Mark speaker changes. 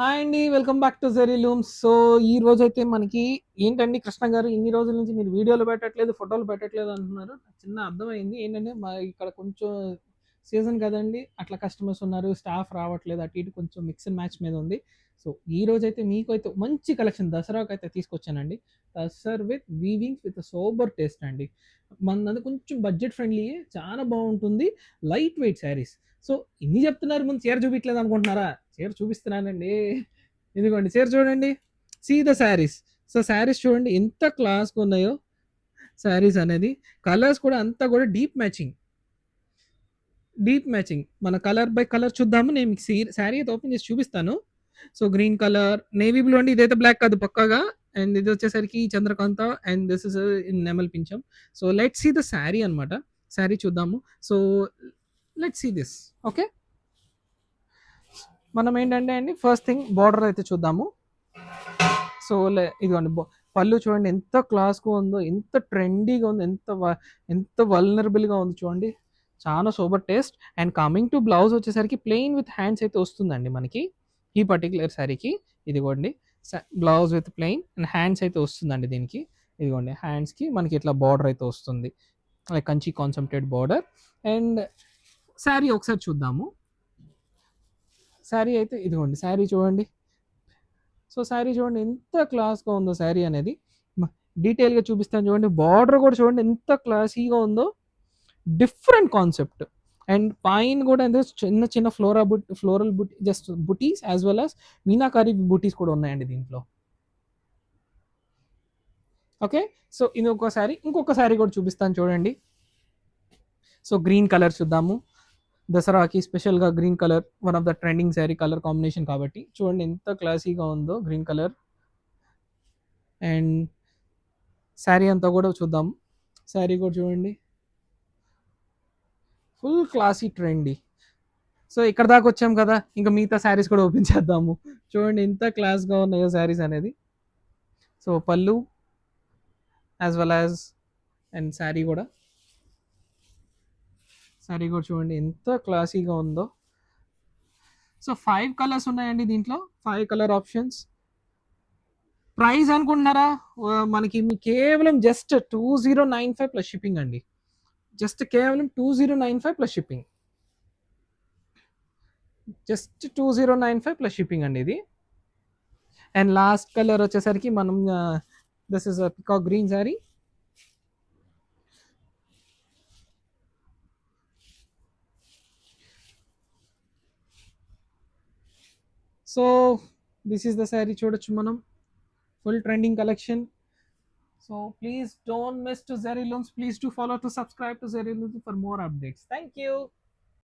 Speaker 1: Hi అండి. Welcome back to Zari Looms. So, ఈ రోజైతే మనకి ఏంటండి కృష్ణ గారు ఇన్ని రోజుల నుంచి మీరు వీడియోలు పెట్టట్లేదు, ఫోటోలు పెట్టట్లేదు అంటున్నారు. చిన్న అర్థమైంది. ఏంటంటే ఇక్కడ కొంచెం సీజన్ కదండీ! అట్లా కస్టమర్స్ ఉన్నారు. స్టాఫ్ రావట్లేదు. అటు ఇటు కొంచెం మిక్స్ అండ్ మ్యాచ్ మీద ఉంది. సో, ఈ రోజైతే మీకైతే మంచి కలెక్షన్ దసరాకైతే తీసుకొచ్చానండి. Tussar with weavings with sober taste అండి. మనది కొంచెం బడ్జెట్ ఫ్రెండ్లీయే. చాలా బావుంటుంది. Light weight saris. సో, ఇన్ని చెప్తున్నారు ముందు చీర చూపియట్లేదు అనుకుంటున్నారా? చీర చూపిస్తున్నానండి. ఇదిగోండి చీర చూడండి. See the sarees. So, sarees చూడండి ఎంత క్లాస్‌గా ఉన్నాయో శారీస్ అనేది. కలర్స్ కూడా అంతా కూడా డీప్ మ్యాచింగ్. Deep matching. మన కలర్ బై కలర్ చూద్దాము. నేను మీకు శారీ అయితే ఓపెన్ చేసి చూపిస్తాను. So, green colour, navy blue అండి. ఇదైతే బ్లాక్ కాదు పక్కాగా. అండ్ ఇది వచ్చేసరికి Chandrakanta and this is in నెమల్ పించం. So, let's see the sari అనమాట. శారీ చూద్దాము. So, let's see this. Okay. మనం ఏంటంటే అండి ఫస్ట్ థింగ్ బార్డర్ అయితే చూద్దాము. సో, ఇదిగోండి పళ్ళు చూడండి ఎంత క్లాస్‌గా ఉందో, ఎంత ట్రెండీగా ఉందో, ఎంత వల్నరబుల్‌గా ఉంది చూడండి. చాలా super taste. And coming to blouse వచ్చేసరికి ప్లెయిన్ విత్ హ్యాండ్స్ అయితే వస్తుందండి మనకి. ఈ పర్టిక్యులర్ శారీకి ఇదిగోండి blouse with plain and hands అయితే వస్తుందండి దీనికి. ఇదిగోండి హ్యాండ్స్‌కి మనకి ఇట్లా బార్డర్ అయితే వస్తుంది. Like Kanchi కాన్సెప్టెడ్ border. And sari ఒకసారి చూద్దాము. శారీ అయితే ఇదిగోండి శారీ చూడండి. సో, శారీ చూడండి ఎంత క్లాస్‌గా ఉందో శారీ అనేది. డీటెయిల్‌గా చూపిస్తాను చూడండి. బార్డర్ కూడా చూడండి ఎంత క్లాసీగా ఉందో. Different concept. అండ్ పైన కూడా ఏదో చిన్న చిన్న ఫ్లోరల్ జస్ట్ బుటీస్ యాస్ వెల్ యాస్ మీనాకారి బుటీస్ కూడా ఉన్నాయండి దీంట్లో. ఓకే. సో, ఇది ఒక శారీ. ఇంకొక శారీ కూడా చూపిస్తాను చూడండి. సో, గ్రీన్ కలర్ చూద్దాము. దసరాకి స్పెషల్‌గా green colour one of the trending sari colour combination కాబట్టి చూడండి ఎంత క్లాసీగా ఉందో గ్రీన్ కలర్. అండ్ శారీ అంతా కూడా చూద్దాం. శారీ కూడా చూడండి. Full classy trendy. సో, ఇక్కడ దాకా వచ్చాం కదా! ఇంకా మిగతా శారీస్ కూడా ఓపెన్ చేద్దాము. చూడండి ఎంత క్లాస్‌గా ఉన్నాయో శారీస్ అనేది. సో, పళ్ళు as well as and saree కూడా. శారీ కూడా చూడండి ఎంత క్లాసీగా ఉందో. సో, 5 కలర్స్ ఉన్నాయండి దీంట్లో. 5 కలర్ ఆప్షన్స్. ప్రైస్ అనుకుంటున్నారా? మనకి కేవలం జస్ట్ 2095 ప్లస్ షిప్పింగ్ అండి. జస్ట్ కేవలం 2095 plus shipping. Just 2095 plus shipping అండి ఇది. అండ్ లాస్ట్ కలర్ వచ్చేసరికి మనం this is peacock green sari. So, this is the sari చూడొచ్చు మనం. Full trending collection. So, please don't miss to Zeri Looms. Please do follow to subscribe to Zeri Looms for more updates. Thank you.